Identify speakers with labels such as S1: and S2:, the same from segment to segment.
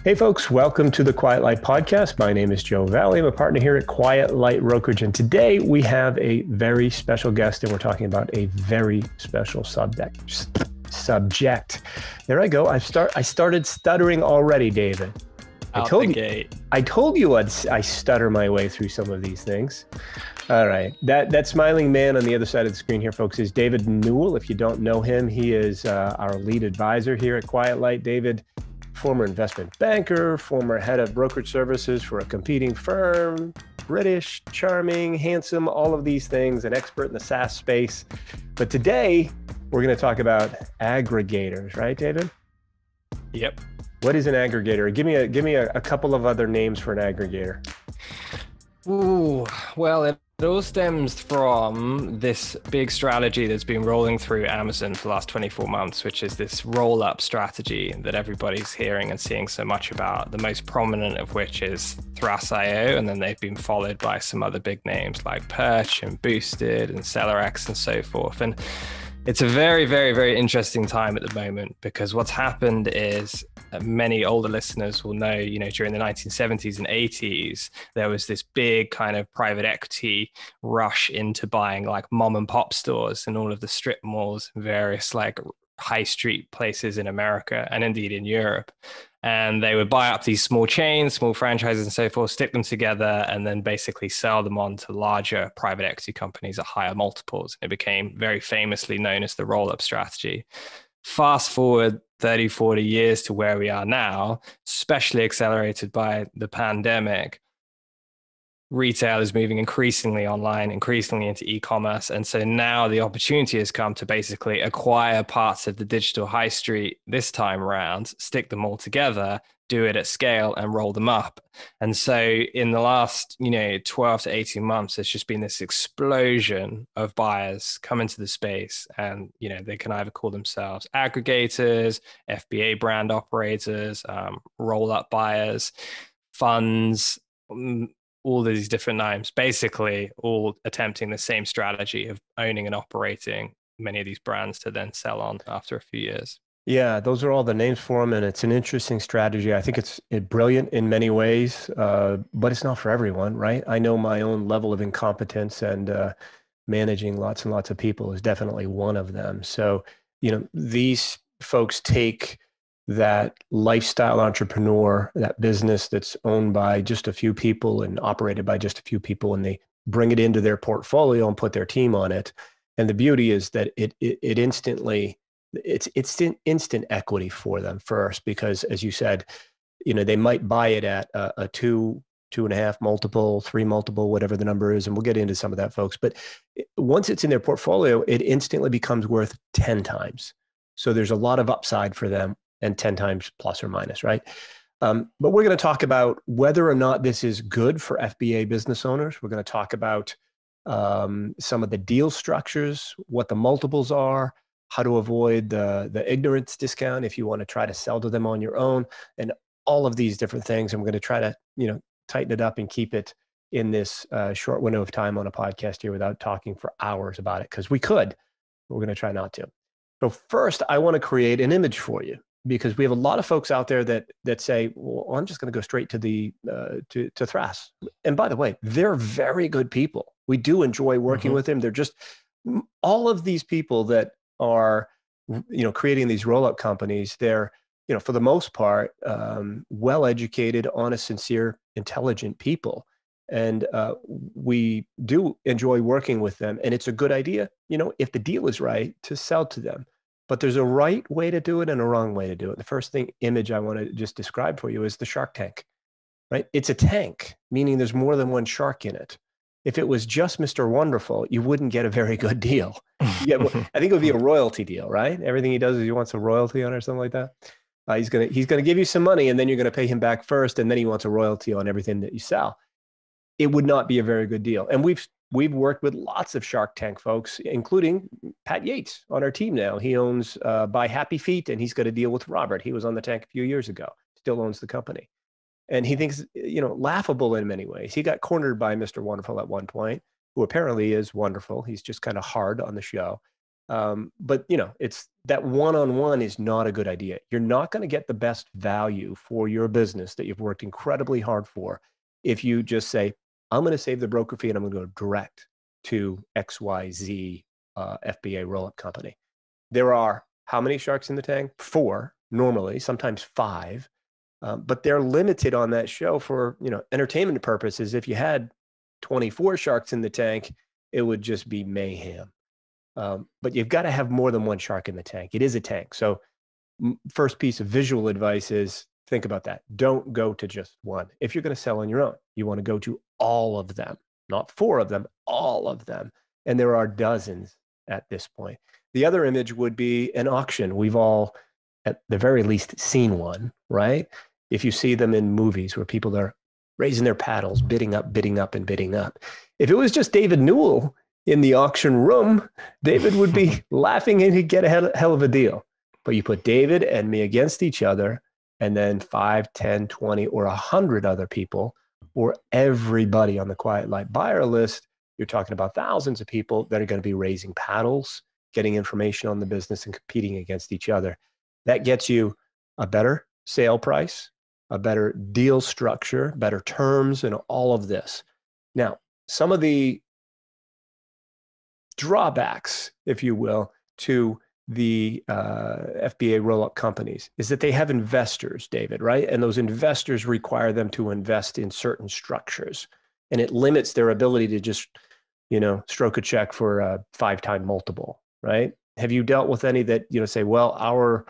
S1: Hey folks, welcome to the Quiet Light Podcast. My name is Joe Valley. I'm a partner here at Quiet Light Brokerage, and today we have a very special guest, and we're talking about a very special subject. There I go. I started stuttering already, David. I told you I stutter my way through some of these things. All right. That smiling man on the other side of the screen here, folks, is David Newell. If you don't know him, he is our lead advisor here at Quiet Light. David, former investment banker, former head of brokerage services for a competing firm, British, charming, handsome, all of these things, an expert in the SaaS space. But today, we're going to talk about aggregators, right, David?
S2: Yep.
S1: What is an aggregator? Give me a couple of other names for an aggregator.
S2: Ooh, well, it all stems from this big strategy that's been rolling through Amazon for the last 24 months, which is this roll-up strategy that everybody's hearing and seeing so much about, the most prominent of which is Thras.io, and then they've been followed by some other big names like Perch and Boosted and SellerX and so forth. And it's a very, very, very interesting time at the moment, because what's happened is many older listeners will know, during the 1970s and 80s, there was this big kind of private equity rush into buying like mom and pop stores and all of the strip malls, various like high street places in America and indeed in Europe. And they would buy up these small chains, small franchises and so forth, stick them together, and then basically sell them on to larger private equity companies at higher multiples. It became very famously known as the roll-up strategy. Fast forward 30, 40 years to where we are now, especially accelerated by the pandemic. Retail is moving increasingly online, increasingly into e-commerce. And so now the opportunity has come to basically acquire parts of the digital high street this time around, stick them all together, do it at scale and roll them up. And so in the last, 12 to 18 months, there's just been this explosion of buyers come into the space, and, they can either call themselves aggregators, FBA brand operators, roll-up buyers, funds, all these different names, basically all attempting the same strategy of owning and operating many of these brands to then sell on after a few years.
S1: Yeah, those are all the names for them, and it's an interesting strategy. I think it's brilliant in many ways, but it's not for everyone, right? I know my own level of incompetence, and managing lots and lots of people is definitely one of them. So, these folks take that lifestyle entrepreneur, that business that's owned by just a few people and operated by just a few people, and they bring it into their portfolio and put their team on it. And the beauty is that it's instant equity for them first, because as you said, they might buy it at a 2.5 multiple, 3 multiple, whatever the number is. And we'll get into some of that, folks. But once it's in their portfolio, it instantly becomes worth 10 times. So there's a lot of upside for them, and 10 times plus or minus, right? But we're going to talk about whether or not this is good for FBA business owners. We're going to talk about some of the deal structures, what the multiples are, how to avoid the ignorance discount if you want to try to sell to them on your own, and all of these different things. And we're going to try to, tighten it up and keep it in this short window of time on a podcast here without talking for hours about it, because we could, but we're going to try not to. So first, I want to create an image for you, because we have a lot of folks out there that say, well, I'm just going to go straight to to Thras. And by the way, they're very good people. We do enjoy working with them. They're just all of these people that are, creating these roll-up companies. They're, for the most part, well-educated, honest, sincere, intelligent people. And we do enjoy working with them. And it's a good idea, if the deal is right, to sell to them. But there's a right way to do it and a wrong way to do it. The first image I want to just describe for you is the shark tank, right? It's a tank, meaning there's more than one shark in it. If it was just Mr. Wonderful, you wouldn't get a very good deal. I think it would be a royalty deal, right? Everything he does is he wants a royalty on or something like that. He's gonna give you some money, and then you're gonna pay him back first, and then he wants a royalty on everything that you sell. It would not be a very good deal. And we've worked with lots of Shark Tank folks, including Pat Yates on our team now. He owns Buy Happy Feet, and he's got a deal with Robert. He was on the tank a few years ago, still owns the company. And he thinks, laughable in many ways. He got cornered by Mr. Wonderful at one point, who apparently is wonderful. He's just kind of hard on the show. But it's that one-on-one is not a good idea. You're not going to get the best value for your business that you've worked incredibly hard for if you just say, I'm going to save the broker fee and I'm going to go direct to XYZ FBA roll-up company. There are how many sharks in the tank? 4 normally, sometimes 5. But they're limited on that show for entertainment purposes. If you had 24 sharks in the tank, it would just be mayhem. But you've got to have more than one shark in the tank. It is a tank. So first piece of visual advice is think about that. Don't go to just one. If you're going to sell on your own, you want to go to all of them, not 4 of them, all of them. And there are dozens at this point. The other image would be an auction. We've all, at the very least, seen one, right? If you see them in movies where people are raising their paddles, bidding up, and bidding up. If it was just David Newell in the auction room, David would be laughing and he'd get a hell of a deal. But you put David and me against each other, and then 5, 10, 20, or 100 other people, or everybody on the Quiet Light buyer list, you're talking about thousands of people that are going to be raising paddles, getting information on the business and competing against each other. That gets you a better sale price, a better deal structure, better terms, and all of this. Now, some of the drawbacks, if you will, to the FBA roll-up companies is that they have investors, David, right? And those investors require them to invest in certain structures. And it limits their ability to just, stroke a check for a 5-time multiple, right? Have you dealt with any that, say, well, our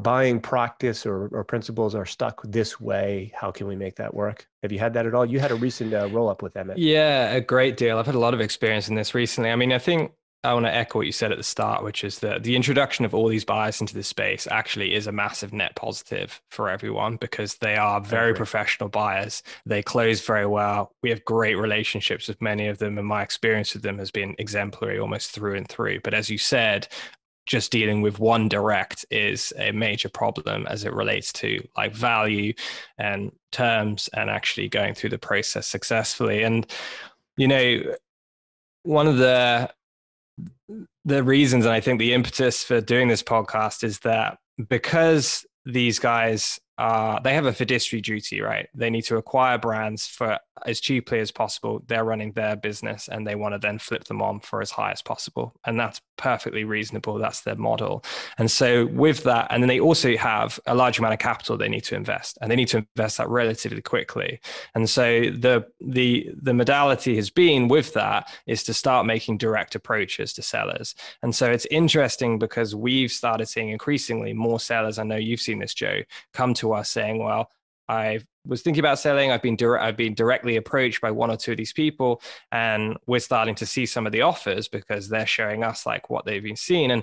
S1: buying practice or principles are stuck this way. How can we make that work? Have you had that at all? You had a recent roll-up with them.
S2: Yeah, a great deal. I've had a lot of experience in this recently. I mean, I think I want to echo what you said at the start, which is that the introduction of all these buyers into this space actually is a massive net positive for everyone because they are very professional buyers. They close very well. We have great relationships with many of them, and my experience with them has been exemplary almost through and through. But as you said, just dealing with one direct is a major problem as it relates to like value and terms and actually going through the process successfully. And, one of the reasons, and I think the impetus for doing this podcast is that because these guys they have a fiduciary duty, right? They need to acquire brands for as cheaply as possible. They're running their business and they want to then flip them on for as high as possible. And that's perfectly reasonable. That's their model. And so with that, and then they also have a large amount of capital they need to invest, and they need to invest that relatively quickly. And so the modality has been with that is to start making direct approaches to sellers. And so it's interesting because we've started seeing increasingly more sellers. I know you've seen this, Joe, come to us saying, well, I was thinking about selling. I've been directly approached by 1 or 2 of these people, and we're starting to see some of the offers because they're showing us like what they've been seeing. And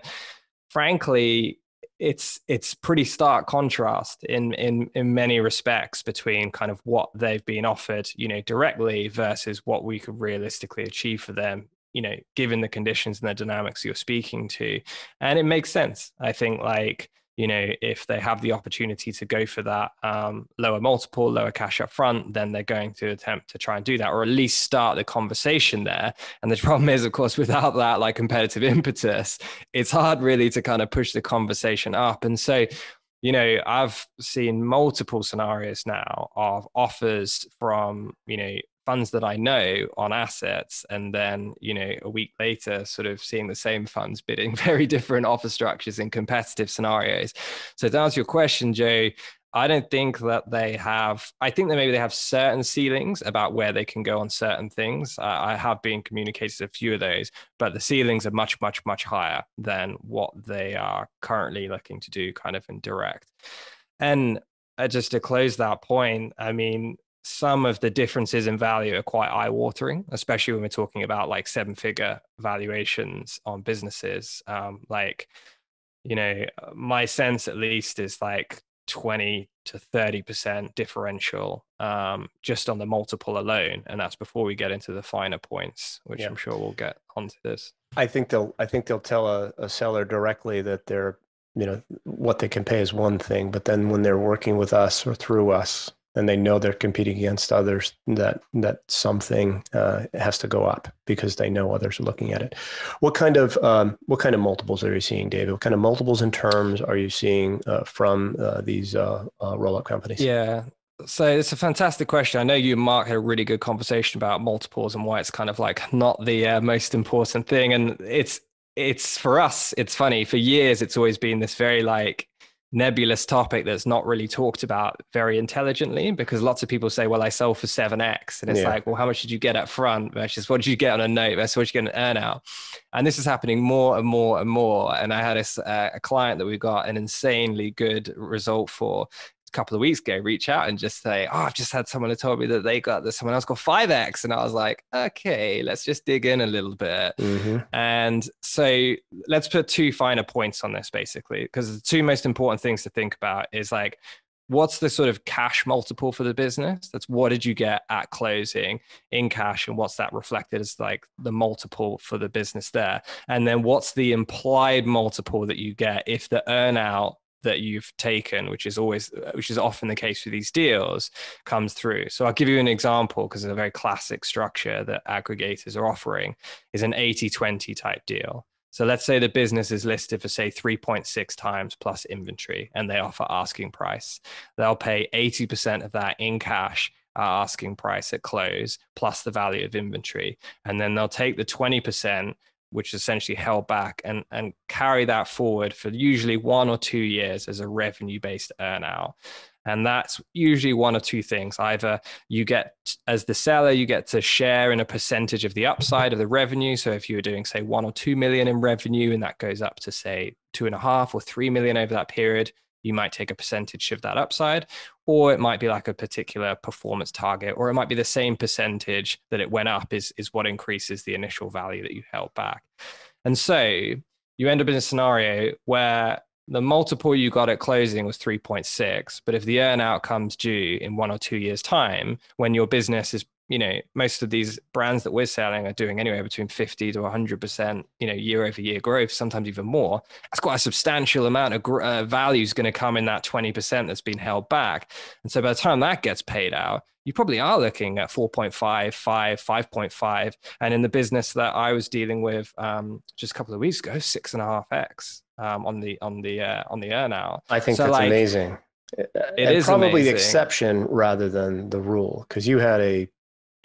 S2: frankly, it's pretty stark contrast in many respects between kind of what they've been offered, directly versus what we could realistically achieve for them, given the conditions and the dynamics you're speaking to. And it makes sense. I think if they have the opportunity to go for that lower multiple, lower cash up front, then they're going to attempt to try and do that, or at least start the conversation there. And the problem is, of course, without that like competitive impetus, it's hard really to kind of push the conversation up. And so, I've seen multiple scenarios now of offers from, funds that I know on assets, and then, a week later, sort of seeing the same funds bidding very different offer structures in competitive scenarios. So to answer your question, Joe, I don't think that they have, I think that maybe they have certain ceilings about where they can go on certain things. I have been communicated a few of those, but the ceilings are much, much, much higher than what they are currently looking to do kind of in direct. And just to close that point, I mean, some of the differences in value are quite eye-watering, especially when we're talking about like 7-figure valuations on businesses. My sense at least is like 20 to 30% differential just on the multiple alone. And that's before we get into the finer points, which I'm sure we'll get onto this.
S1: I think they'll tell a seller directly that they're, what they can pay is one thing, but then when they're working with us or through us, and they know they're competing against others, that something has to go up because they know others are looking at it. What kind of multiples are you seeing, David? What kind of multiples in terms are you seeing from these roll-up companies?
S2: Yeah. So it's a fantastic question. I know you and Mark had a really good conversation about multiples and why it's kind of like not the most important thing. And it's for us, it's funny. For years, it's always been this very like nebulous topic that's not really talked about very intelligently, because lots of people say, well, I sold for 7x. And it's like, well, how much did you get up front versus what did you get on a note versus what did you get on an earnout? And this is happening more and more and more. And I had a client that we got an insanely good result for couple of weeks ago reach out and just say, oh, I've just had someone who told me that someone else got 5x. And I was like, okay, let's just dig in a little bit. And so let's put two finer points on this, basically, because the two most important things to think about is like, what's the sort of cash multiple for the business? That's what did you get at closing in cash, and what's that reflected as like the multiple for the business there? And then what's the implied multiple that you get if the earnout that you've taken, which is often the case for these deals, comes through. So I'll give you an example, because it's a very classic structure that aggregators are offering, is an 80-20 type deal. So let's say the business is listed for, say, 3.6 times plus inventory, and they offer asking price. They'll pay 80% of that in cash at asking price at close, plus the value of inventory. And then they'll take the 20%, which is essentially held back, and carry that forward for usually 1 or 2 years as a revenue-based earnout. And that's usually one or two things. Either you get, as the seller, you get to share in a percentage of the upside of the revenue. So if you were doing, say, 1 or 2 million in revenue, and that goes up to, say, 2.5 or 3 million over that period, you might take a percentage of that upside, or it might be like a particular performance target, or it might be the same percentage that it went up is what increases the initial value that you held back. And so you end up in a scenario where the multiple you got at closing was 3.6, but if the earnout comes due in 1 or 2 years' time, when your business is, most of these brands that we're selling are doing anywhere between 50 to 100%, year over year growth, sometimes even more. That's quite a substantial amount of value is going to come in that 20% that's been held back. And so by the time that gets paid out, you probably are looking at 4.5, 5, 5.5. And in the business that I was dealing with just a couple of weeks ago, 6.5x on the earnout.
S1: I think that's amazing.
S2: It is
S1: probably
S2: amazing.
S1: The exception rather than the rule, because you had an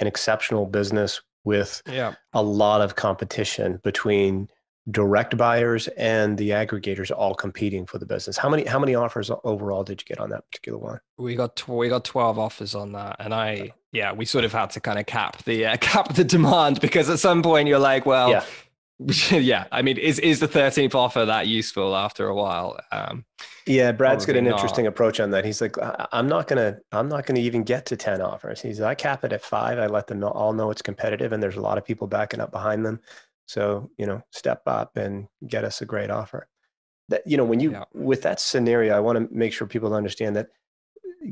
S1: exceptional business with a lot of competition between direct buyers and the aggregators all competing for the business. How many offers overall did you get on that particular one?
S2: We got 12 offers on that, and we sort of had to kind of cap the demand, because at some point you're like, well, yeah, I mean, is the 13th offer that useful after a while?
S1: Brad's got an interesting approach on that. He's like, I'm not gonna even get to 10 offers. He's like, I cap it at 5. I let them all know it's competitive, and there's a lot of people backing up behind them. So, step up and get us a great offer. That, with that scenario, I want to make sure people understand that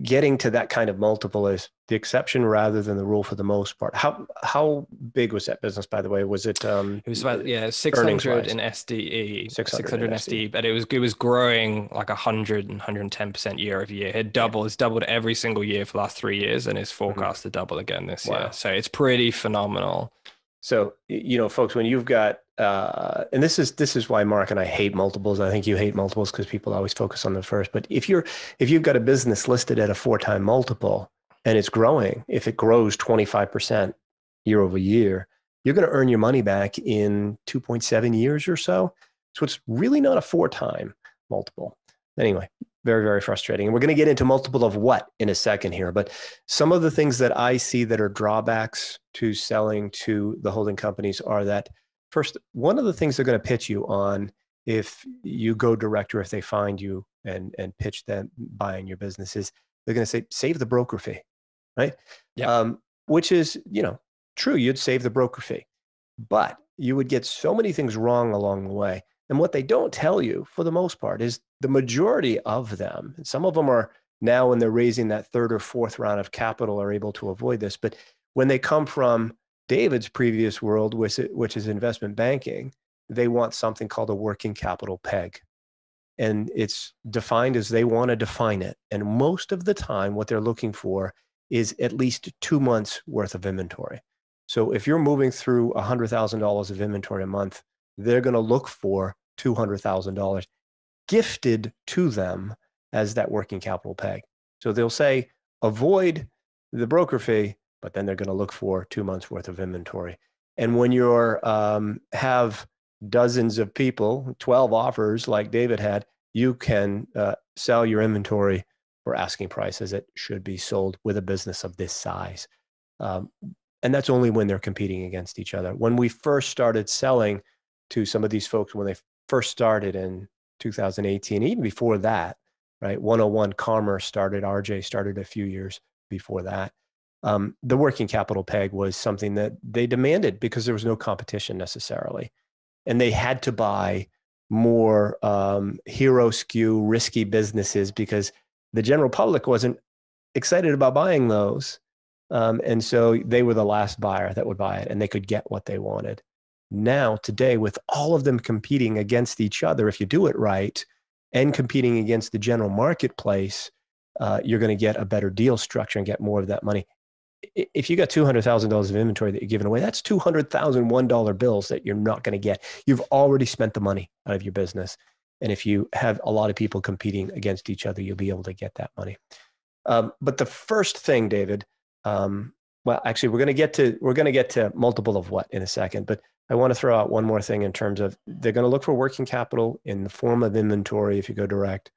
S1: getting to that kind of multiple is the exception rather than the rule for the most part. How big was that business, by the way? Was it? It
S2: was about 600 in SDE, 600 in SDE, but it was growing like 100 and 110% year over year. It's doubled every single year for the last 3 years, and is forecast to double again this year. So it's pretty phenomenal.
S1: So, folks, when you've got, and this is why Mark and I hate multiples. I think you hate multiples because people always focus on them first. But if you've got a business listed at a 4-time multiple and it's growing, if it grows 25% year over year, you're going to earn your money back in 2.7 years or so. So it's really not a 4-time multiple. Anyway, very, very frustrating. And we're going to get into multiple of what in a second here. But some of the things that I see that are drawbacks to selling to the holding companies are that, first, one of the things they're going to pitch you on if you go direct, or if they find you and pitch them buying your business, is they're going to say, save the broker fee, right? Which is, true. You'd save the broker fee, but you would get so many things wrong along the way. And what they don't tell you, for the most part, is the majority of them, and some of them are now, when they're raising that 3rd or 4th round of capital, are able to avoid this. But when they come from David's previous world, which is investment banking, they want something called a working capital peg. and it's defined as they want to define it. And most of the time, what they're looking for is at least 2 months worth of inventory. So if you're moving through $100,000 of inventory a month, they're going to look for $200,000 gifted to them as that working capital peg. So they'll say, avoid the broker fee, but then they're going to look for 2 months worth of inventory. And when you're have dozens of people, 12 offers like David had, you can sell your inventory for asking price as it should be sold with a business of this size. And that's only when they're competing against each other. When we first started selling to some of these folks, when they first started in 2018, even before that, right? 101 Commerce started, RJ started a few years before that. The working capital peg was something that they demanded because there was no competition necessarily. And they had to buy more hero SKU risky businesses because the general public wasn't excited about buying those. And so they were the last buyer that would buy it, and they could get what they wanted. Now, today, with all of them competing against each other, if you do it right, and competing against the general marketplace, you're going to get a better deal structure and get more of that money. If you got $200,000 of inventory that you're giving away, that's $200,000 $1 bills that you're not going to get. You've already spent the money out of your business. And if you have a lot of people competing against each other, you'll be able to get that money. But the first thing, David, well, actually, we're going to get to multiple of what in a second, but I want to throw out one more thing in terms of they're going to look for working capital in the form of inventory if you go direct,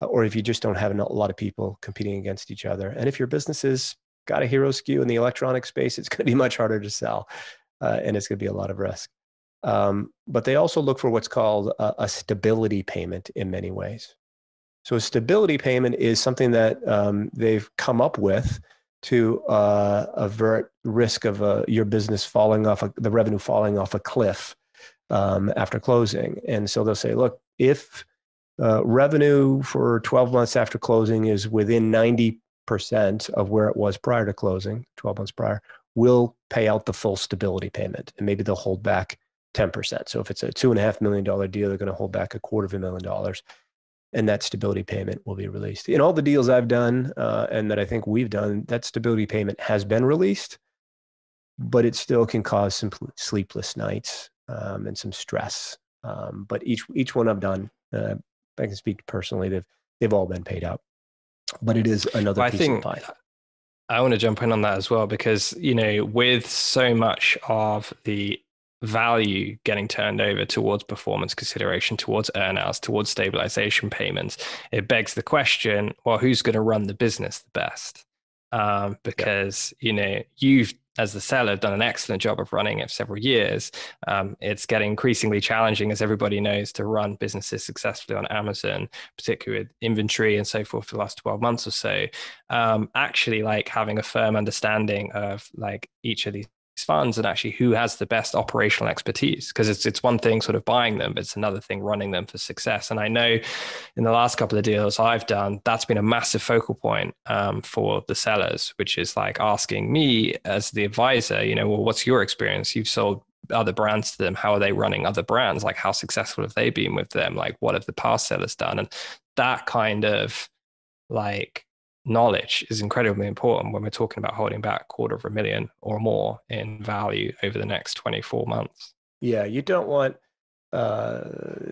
S1: or if you just don't have a lot of people competing against each other. And if your business has got a hero SKU in the electronic space, it's going to be much harder to sell, and it's going to be a lot of risk. But they also look for what's called a stability payment in many ways. So a stability payment is something that they've come up with to avert risk of your business falling off, the revenue falling off a cliff after closing. And so they'll say, look, if revenue for 12 months after closing is within 90% of where it was prior to closing, 12 months prior, we'll pay out the full stability payment. And maybe they'll hold back 10%. So if it's a $2.5 million deal, they're going to hold back $250,000. And that stability payment will be released. In all the deals I've done and that I think we've done, that stability payment has been released, but it still can cause some sleepless nights and some stress. But each one I've done, I can speak personally, they've all been paid out. But it is another piece of pie.
S2: I want to jump in on that as well, because, with so much of the value getting turned over towards performance consideration, towards earnouts, towards stabilization payments, it begs the question, well, who's going to run the business the best? Because, you've, as the seller, done an excellent job of running it for several years. It's getting increasingly challenging, as everybody knows, to run businesses successfully on Amazon, particularly with inventory and so forth for the last 12 months or so. Actually, like having a firm understanding of like each of these funds and actually who has the best operational expertise, because it's one thing sort of buying them, but it's another thing running them for success. And I know in the last couple of deals I've done, that's been a massive focal point for the sellers, which is like asking me as the advisor, well, what's your experience? You've sold other brands to them. How are they running other brands? Like, how successful have they been with them? Like, what have the past sellers done? And that kind of like knowledge is incredibly important when we're talking about holding back $250,000 or more in value over the next 24 months.
S1: Yeah, you don't want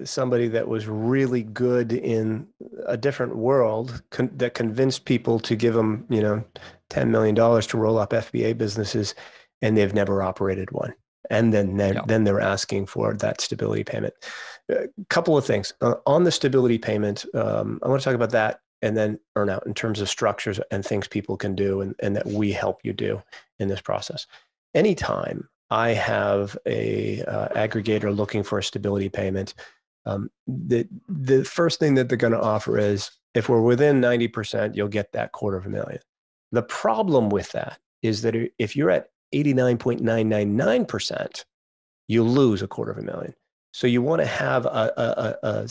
S1: somebody that was really good in a different world that convinced people to give them, $10 million to roll up FBA businesses, and they've never operated one. And then they're asking for that stability payment. A couple of things on the stability payment. I want to talk about that, and then earn out in terms of structures and things people can do and that we help you do in this process. Anytime I have a aggregator looking for a stability payment, the first thing that they're going to offer is, if we're within 90%, you'll get that $250,000. The problem with that is that if you're at 89.999%, you lose $250,000. So you want to have a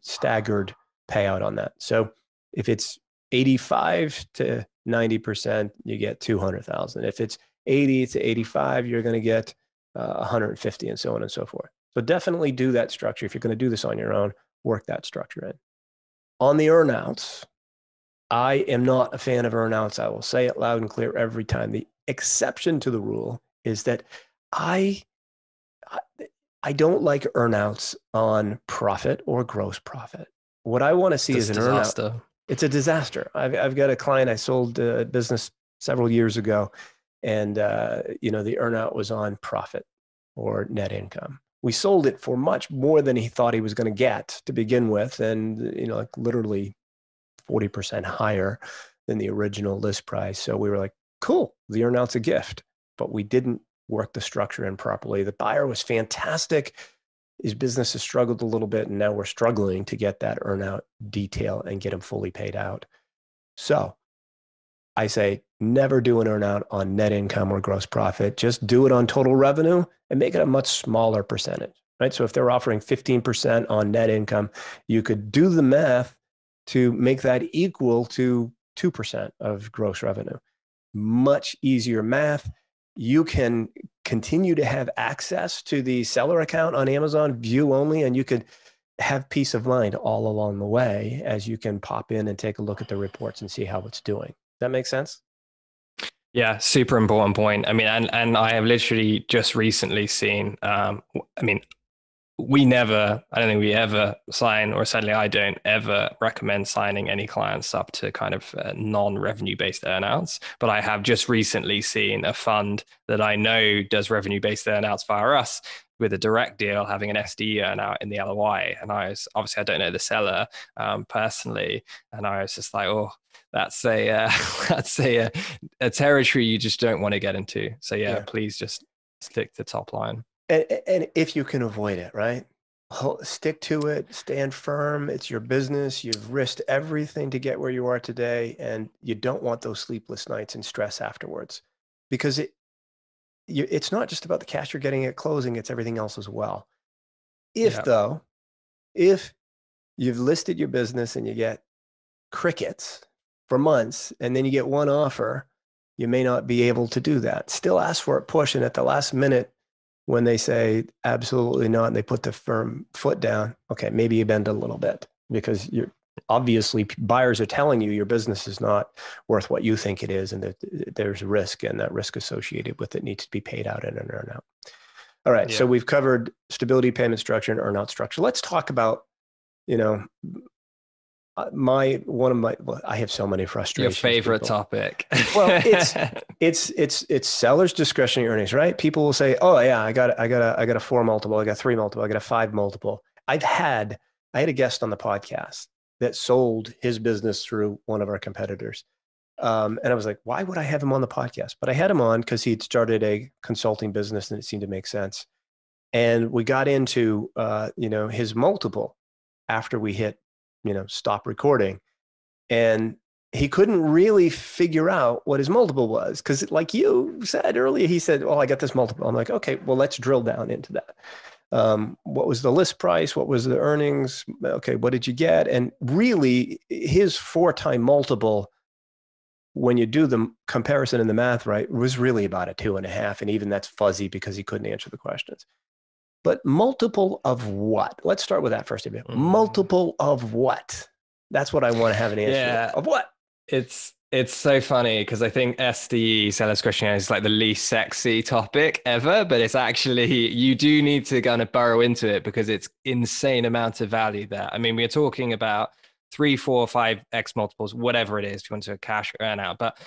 S1: staggered payout on that. So if it's 85 to 90%, you get 200,000. If it's 80 to 85, you're going to get 150, and so on and so forth. So definitely do that structure. If you're going to do this on your own, work that structure in. On the earnouts, I am not a fan of earnouts. I will say it loud and clear every time. The exception to the rule is that I don't like earnouts on profit or gross profit. What I want to see is an earnout. It's a disaster. I've got a client I sold a business several years ago, and the earnout was on profit or net income. We sold it for much more than he thought he was going to get to begin with, and like literally 40% higher than the original list price. So we were like, cool, the earnout's a gift, but we didn't work the structure in properly. The buyer was fantastic. His business has struggled a little bit, and now we're struggling to get that earnout detail and get him fully paid out. So I say never do an earnout on net income or gross profit. Just do it on total revenue and make it a much smaller percentage, right? So if they're offering 15% on net income, you could do the math to make that equal to 2% of gross revenue. Much easier math. You can continue to have access to the seller account on Amazon, view only, and you could have peace of mind all along the way as you can pop in and take a look at the reports and see how it's doing. That makes sense?
S2: Yeah, super important point. I mean, and I have literally just recently seen, I don't think we ever sign, or certainly I don't ever recommend signing any clients up to kind of non-revenue based earnouts. But I have just recently seen a fund that I know does revenue based earnouts via us with a direct deal having an SDE earnout in the LOI. And I don't know the seller personally. And I was just like, oh, that's a territory you just don't want to get into. So yeah, please just stick to top line.
S1: And if you can avoid it, right? Stick to it, stand firm. It's your business. You've risked everything to get where you are today, and you don't want those sleepless nights and stress afterwards, because it's not just about the cash you're getting at closing, it's everything else as well. If you've listed your business and you get crickets for months, and then you get one offer, you may not be able to do that. Still ask for it, push, and at the last minute, when they say absolutely not, and they put the firm foot down, okay, maybe you bend a little bit, because you're obviously, buyers are telling you your business is not worth what you think it is, and that there's risk, and that risk associated with it needs to be paid out in an earnout. All right, so we've covered stability, payment structure, and earnout structure. Let's talk about, I have so many frustrations.
S2: Your favorite topic.
S1: Well, it's seller's discretionary earnings, right? People will say, "Oh yeah, I got a 4 multiple, I got a 3 multiple, I got a 5 multiple." I had a guest on the podcast that sold his business through one of our competitors, and I was like, "Why would I have him on the podcast?" But I had him on because he'd started a consulting business, and it seemed to make sense. And we got into his multiple after we hit stop recording. And he couldn't really figure out what his multiple was, because like you said earlier, he said, "Oh, I got this multiple." I'm like, okay, well, let's drill down into that. What was the list price? What was the earnings? Okay, what did you get? And really, his 4-time multiple, when you do the comparison in the math, right, was really about a 2.5. And even that's fuzzy because he couldn't answer the questions. But multiple of what? Let's start with that first. Multiple of what? That's what I want to have an answer of. What?
S2: It's so funny because I think SDE, seller discretionary, is like the least sexy topic ever, but it's actually, you do need to kind of burrow into it because it's insane amount of value there. I mean, we're talking about 3, 4, 5x multiples, whatever it is, if you want to cash earn out. But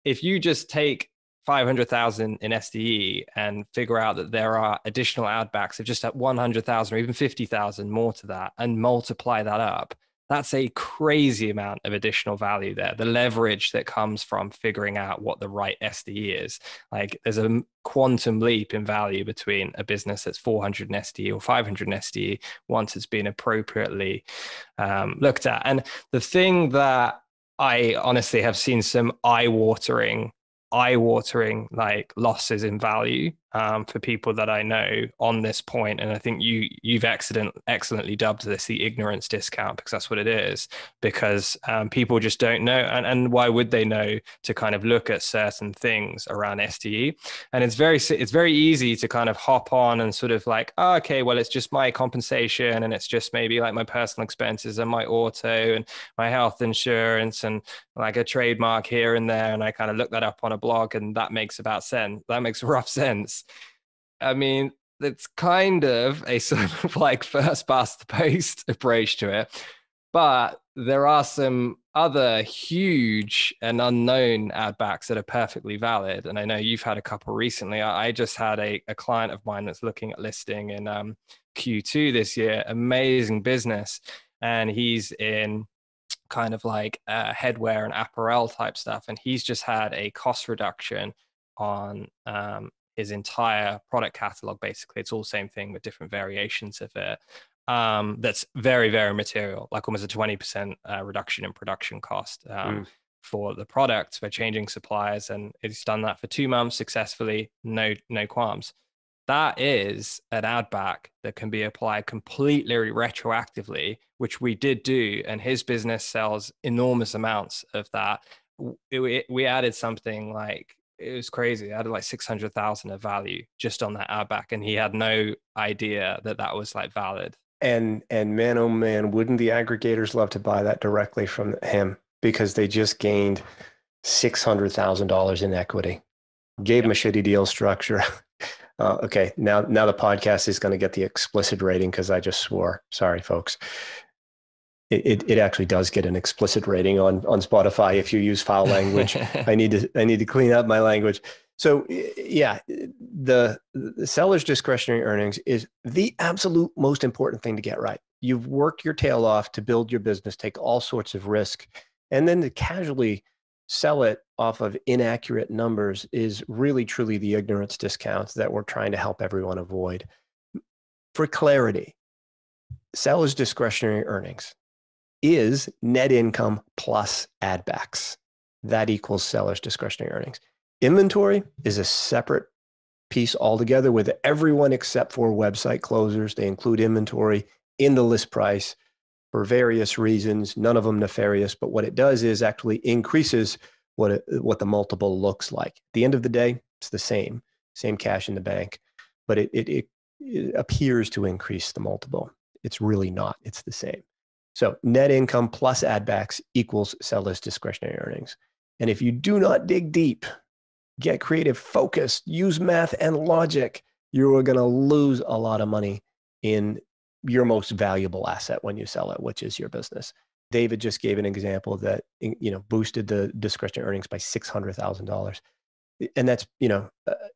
S2: if you just take 500,000 in SDE and figure out that there are additional outbacks of just at 100,000 or even 50,000 more to that, and multiply that up, that's a crazy amount of additional value there. The leverage that comes from figuring out what the right SDE is. Like, there's a quantum leap in value between a business that's 400 in SDE or 500 in SDE once it's been appropriately looked at. And the thing that I honestly have seen some eye-watering like losses in value for people that I know on this point, and I think you've excellently dubbed this the ignorance discount, because that's what it is. Because people just don't know, and why would they know to kind of look at certain things around STE? And it's very easy to kind of hop on and sort of like, oh, okay, well, it's just my compensation, and it's just maybe like my personal expenses and my auto and my health insurance and like a trademark here and there, and I kind of look that up on a blog, and that makes rough sense. I mean, it's kind of a sort of like first past the post approach to it. But there are some other huge and unknown ad backs that are perfectly valid. And I know you've had a couple recently. I just had a client of mine that's looking at listing in Q2 this year, amazing business. And he's in kind of like headwear and apparel type stuff. And he's just had a cost reduction on his entire product catalog. Basically, it's all the same thing with different variations of it. That's very, very material, like almost a 20% reduction in production cost for the product by changing suppliers. And it's done that for 2 months successfully, no qualms. That is an ad back that can be applied completely retroactively, which we did do. And his business sells enormous amounts of that. We added something like, it was crazy. I added like 600,000 of value just on that ad back. And he had no idea that that was like valid.
S1: And man, oh man, wouldn't the aggregators love to buy that directly from him, because they just gained $600,000 in equity, gave him a shitty deal structure. Okay, now the podcast is going to get the explicit rating because I just swore. Sorry, folks. It actually does get an explicit rating on Spotify if you use foul language. I need to clean up my language. So yeah, the seller's discretionary earnings is the absolute most important thing to get right. You've worked your tail off to build your business, take all sorts of risk, and then to casually sell it off of inaccurate numbers is really truly the ignorance discount that we're trying to help everyone avoid. For clarity, seller's discretionary earnings is net income plus add backs. That equals seller's discretionary earnings. Inventory is a separate piece altogether with everyone except for website closers. They include inventory in the list price for various reasons, none of them nefarious, but what it does is actually increases what the multiple looks like. At the end of the day, it's the same cash in the bank, but it appears to increase the multiple. It's really not, it's the same. So net income plus add backs equals seller's discretionary earnings. And if you do not dig deep, get creative, focused, use math and logic, you are going to lose a lot of money in your most valuable asset when you sell it, which is your business. David just gave an example that, boosted the discretionary earnings by $600,000. And that's,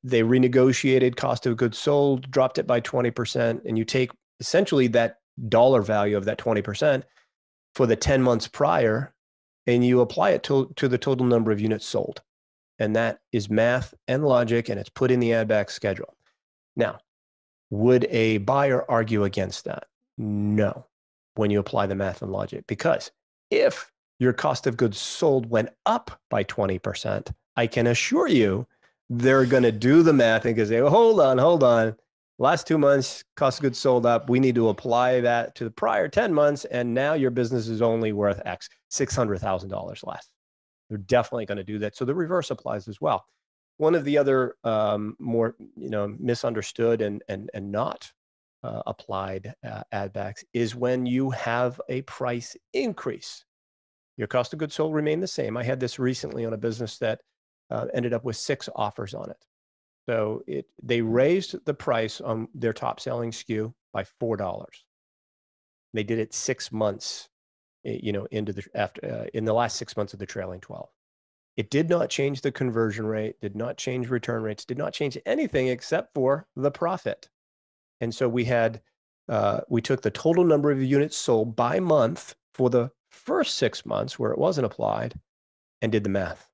S1: they renegotiated cost of goods sold, dropped it by 20%. And you take essentially that dollar value of that 20% for the 10 months prior, and you apply it to the total number of units sold. And that is math and logic, and it's put in the add back schedule. Now, would a buyer argue against that? No, when you apply the math and logic, because if your cost of goods sold went up by 20%, I can assure you they're going to do the math and say, well, hold on. Last 2 months, cost of goods sold up. We need to apply that to the prior 10 months. And now your business is only worth X, $600,000 less. They're definitely going to do that. So the reverse applies as well. One of the other more misunderstood and not applied add backs is when you have a price increase. Your cost of goods sold remain the same. I had this recently on a business that ended up with 6 offers on it. So they raised the price on their top selling SKU by $4. They did it 6 months, in the last 6 months of the trailing 12. It did not change the conversion rate, did not change return rates, did not change anything except for the profit. And so we took the total number of units sold by month for the first 6 months where it wasn't applied and did the math.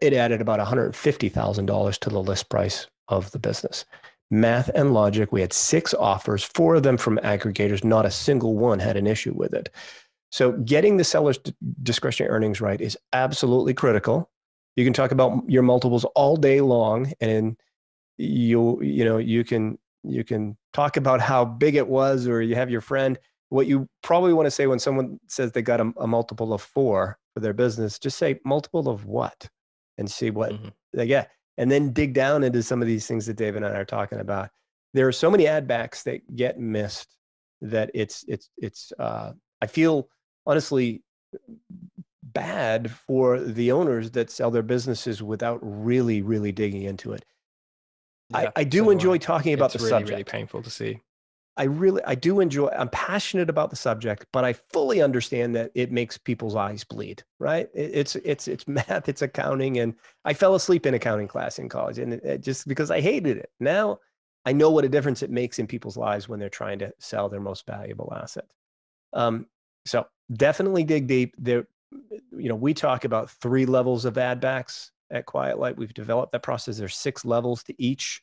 S1: It added about $150,000 to the list price of the business. Math and logic, we had 6 offers, 4 of them from aggregators, not a single one had an issue with it. So getting the seller's discretionary earnings right is absolutely critical. You can talk about your multiples all day long, and you can talk about how big it was, or you have your friend. What you probably want to say when someone says they got a multiple of 4 for their business, just say multiple of what, and see what they get. And then dig down into some of these things that David and I are talking about. There are so many ad backs that get missed that it's I feel honestly bad for the owners that sell their businesses without really, really digging into it.
S2: Yeah,
S1: I do
S2: so
S1: enjoy talking about the
S2: it's really,
S1: subject.
S2: really painful to see.
S1: I do enjoy, I'm passionate about the subject, but I fully understand that it makes people's eyes bleed, right? It's math, it's accounting. And I fell asleep in accounting class in college, and just because I hated it. Now I know what a difference it makes in people's lives when they're trying to sell their most valuable asset. So definitely dig deep there. We talk about 3 levels of ad backs at Quiet Light. We've developed that process. There's 6 levels to each,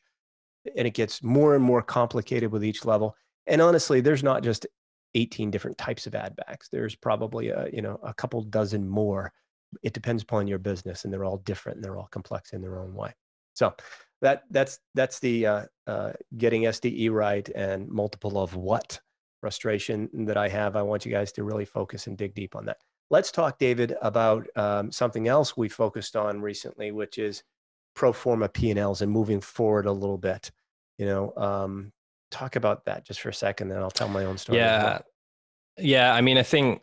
S1: and it gets more and more complicated with each level. And honestly, there's not just 18 different types of ad backs. There's probably a couple dozen more. It depends upon your business, and they're all different and they're all complex in their own way. So that's the getting SDE right and multiple of what frustration that I have. I want you guys to really focus and dig deep on that. Let's talk, David, about something else we focused on recently, which is Proforma P&Ls, and moving forward a little bit. Talk about that just for a second, then I'll tell my own story as well.
S2: Yeah. I mean, I think,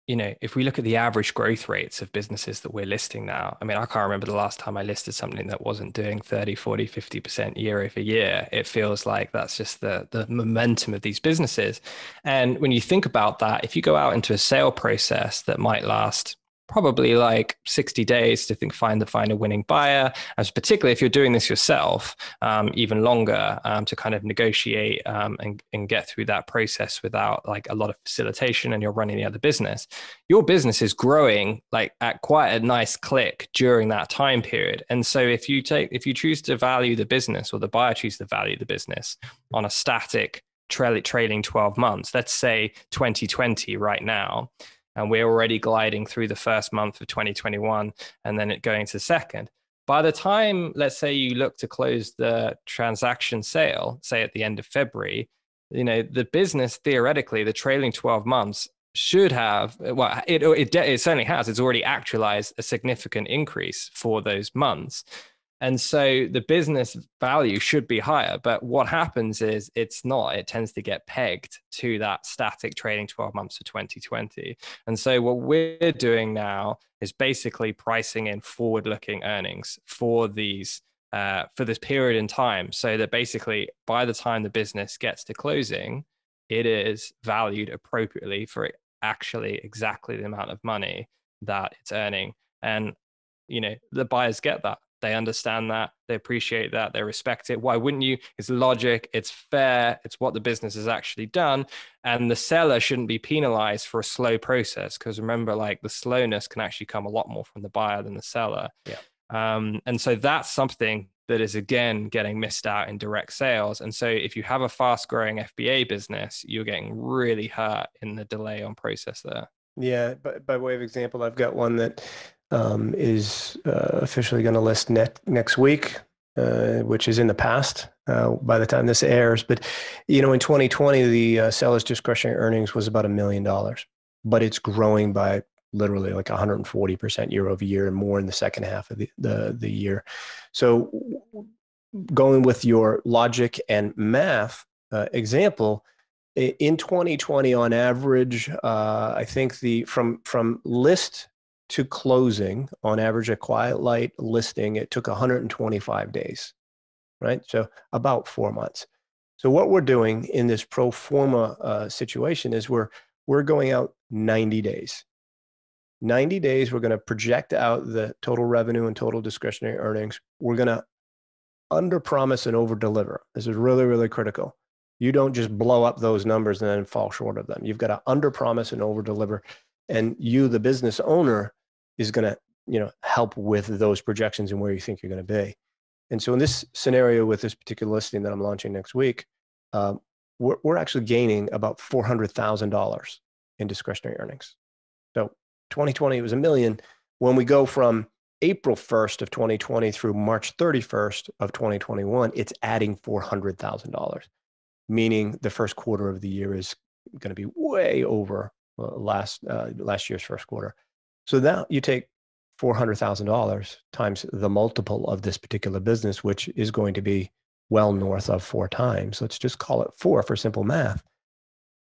S2: if we look at the average growth rates of businesses that we're listing now, I mean, I can't remember the last time I listed something that wasn't doing 30, 40, 50% year over year. It feels like that's just the momentum of these businesses. And when you think about that, if you go out into a sale process that might last probably like 60 days to find a winning buyer, as particularly if you're doing this yourself, even longer, to kind of negotiate and get through that process without like a lot of facilitation, and you're running the other business, your business is growing like at quite a nice click during that time period. And so if you choose to value the business, or the buyer chooses to value the business on a static trailing 12 months, let's say 2020 right now, and we're already gliding through the first month of 2021, and then it going to the second. By the time, let's say, you look to close the transaction sale, say at the end of February, the business, theoretically, the trailing 12 months should have, well, it certainly has. It's already actualized a significant increase for those months. And so the business value should be higher. But what happens is it's not. It tends to get pegged to that static trading 12 months to 2020. And so what we're doing now is basically pricing in forward-looking earnings for these for this period in time, so that basically by the time the business gets to closing, it is valued appropriately for actually exactly the amount of money that it's earning. And the buyers get that. They understand that, they appreciate that, they respect it. Why wouldn't you? It's logic, it's fair, it's what the business has actually done. And the seller shouldn't be penalized for a slow process, because remember, like, the slowness can actually come a lot more from the buyer than the seller.
S1: Yeah.
S2: And so that's something that is, again, getting missed out in direct sales. And so if you have a fast growing FBA business, you're getting really hurt in the delay on process there.
S1: Yeah, but by way of example, I've got one that is officially going to list next week, which is in the past by the time this airs. But, in 2020, the seller's discretionary earnings was about $1 million, but it's growing by literally like 140% year over year, and more in the second half of the year. So going with your logic and math example, in 2020, on average, I think from list to closing, on average, a Quiet Light listing, it took 125 days, right? So about 4 months. So what we're doing in this pro forma situation is we're going out 90 days. 90 days, we're going to project out the total revenue and total discretionary earnings. We're going to under promise and over deliver. This is really, really critical. You don't just blow up those numbers and then fall short of them. You've got to under promise and over deliver. And you, the business owner, is going to, help with those projections and where you think you're going to be. And so in this scenario with this particular listing that I'm launching next week, we're actually gaining about $400,000 in discretionary earnings. So 2020, it was $1 million. When we go from April 1st of 2020 through March 31st of 2021, it's adding $400,000, meaning the first quarter of the year is going to be way over last year's first quarter. So now you take $400,000 times the multiple of this particular business, which is going to be well north of 4 times. Let's just call it 4 for simple math.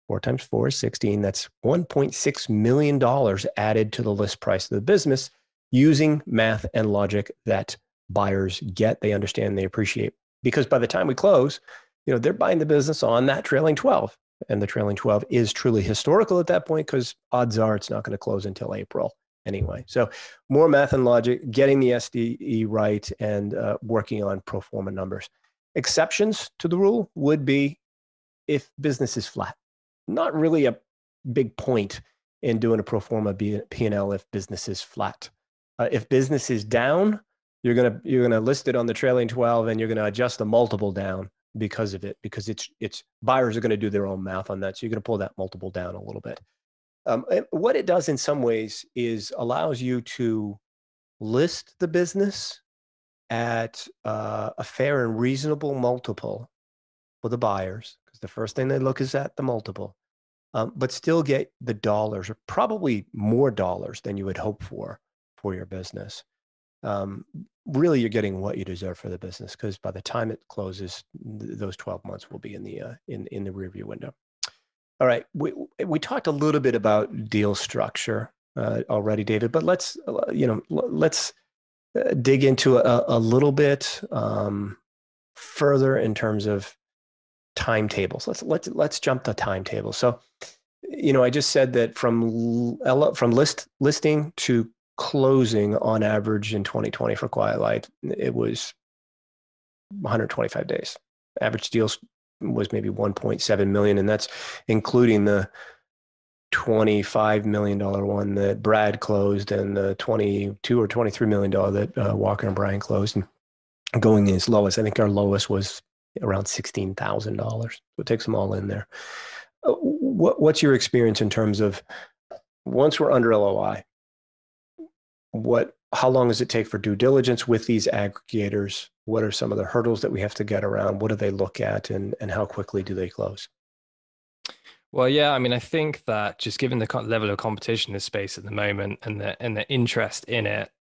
S1: 4 times 4 is 16. That's $1.6 million added to the list price of the business using math and logic that buyers get, they understand, they appreciate. Because by the time we close, they're buying the business on that trailing 12. And the trailing 12 is truly historical at that point, because odds are it's not going to close until April anyway. So more math and logic, getting the SDE right, and working on pro forma numbers. Exceptions to the rule would be if business is flat. Not really a big point in doing a pro forma P&L if business is flat. If business is down, you're gonna list it on the trailing 12, and you're gonna adjust the multiple down because of it, because it's buyers are going to do their own math on that. So you're going to pull that multiple down a little bit. What it does in some ways is allows you to list the business at a fair and reasonable multiple for the buyers, because the first thing they look is at the multiple, but still get the dollars, or probably more dollars than you would hope for your business. Really, you're getting what you deserve for the business, because by the time it closes, those 12 months will be in the rearview window. All right, we talked a little bit about deal structure already, David, but let's dig into a little bit further in terms of timetables. Let's jump to timetables. So, I just said that from listing to closing on average in 2020 for Quiet Light, it was 125 days. Average deals was maybe 1.7 million, and that's including the $25 million one that Brad closed, and the $22 or $23 million that Walker and Brian closed. And going in as lowest, I think our lowest was around $16,000. So it takes them all in there. What's your experience in terms of, once we're under LOI, how long does it take for due diligence with these aggregators? What are some of the hurdles that we have to get around? What do they look at, and how quickly do they close?
S2: Well, yeah, I mean, I think that just given the level of competition in this space at the moment, and the interest in it,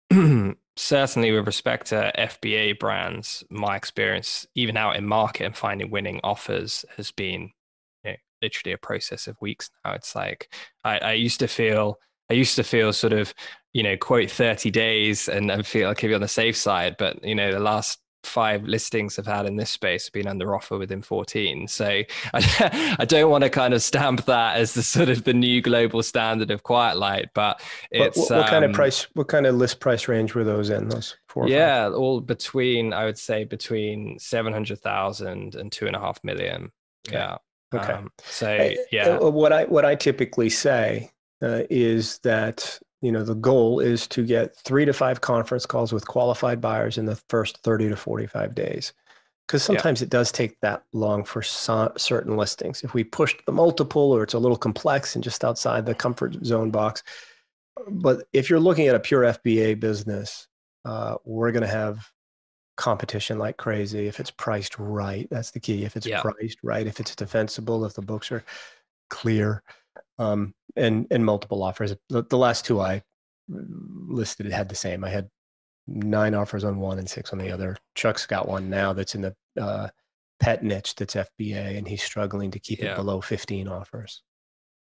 S2: certainly with respect to FBA brands, my experience, even out in market and finding winning offers, has been literally a process of weeks now. It's like I used to feel sort of, quote 30 days and feel like I'd be on the safe side. But, the last 5 listings I've had in this space have been under offer within 14. So I don't want to kind of stamp that as the sort of the new global standard of Quiet Light, but it's
S1: what kind of price, what kind of list price range were those in, those 4 or 5?
S2: All between, I would say between 700,000 and 2.5 million.
S1: Okay.
S2: Yeah.
S1: Okay.
S2: So yeah,
S1: what I typically say is that, the goal is to get 3 to 5 conference calls with qualified buyers in the first 30 to 45 days. Because sometimes it does take that long for certain listings. If we push the multiple, or it's a little complex and just outside the comfort zone box. But if you're looking at a pure FBA business, we're going to have competition like crazy. If it's priced right, that's the key. If it's priced right, if it's defensible, if the books are clear, and multiple offers. The last 2 I listed had the same. I had 9 offers on one and 6 on the other. Chuck's got one now that's in the pet niche that's FBA, and he's struggling to keep it below 15 offers.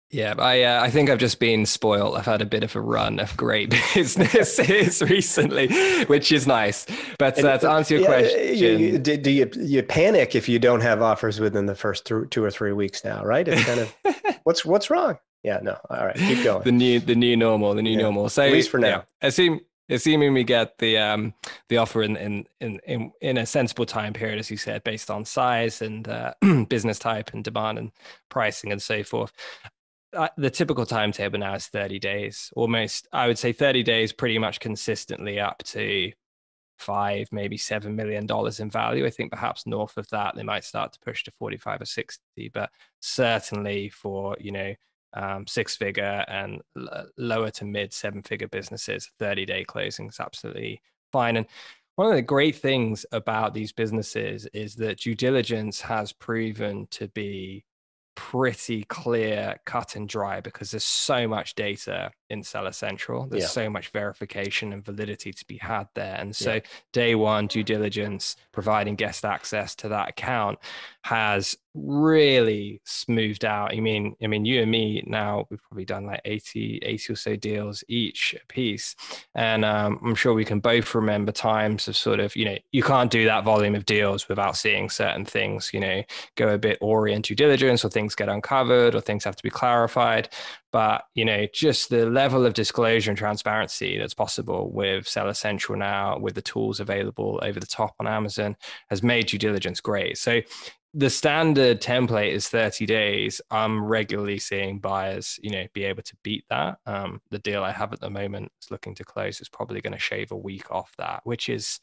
S2: Yeah, I think I've just been spoiled. I've had a bit of a run of great businesses recently, which is nice. But to answer your question,
S1: do you panic if you don't have offers within the first 2 or 3 weeks now, right? It's kind of what's wrong? Yeah, no. All right, keep going.
S2: The new normal, normal. So
S1: at least for now.
S2: Assuming we get the offer in a sensible time period, as you said, based on size and business type and demand and pricing and so forth. The typical timetable now is 30 days, almost. I would say 30 days, pretty much consistently up to $5, maybe $7 million in value. I think perhaps north of that, they might start to push to 45 or 60, but certainly for, 6-figure and lower to mid 7-figure businesses. 30-day closing is absolutely fine. And one of the great things about these businesses is that due diligence has proven to be pretty clear, cut and dry, because there's so much data in Seller Central. There's so much verification and validity to be had there. And so day one due diligence, providing guest access to that account, has really smoothed out. I mean, you and me now, we've probably done like 80 or so deals each piece. And I'm sure we can both remember times of sort of, you can't do that volume of deals without seeing certain things, go a bit awry in due diligence, or things get uncovered, or things have to be clarified. But, just the level of disclosure and transparency that's possible with Seller Central now, with the tools available over the top on Amazon, has made due diligence great. So the standard template is 30 days. I'm regularly seeing buyers, be able to beat that. The deal I have at the moment is looking to close is probably going to shave a week off that, which is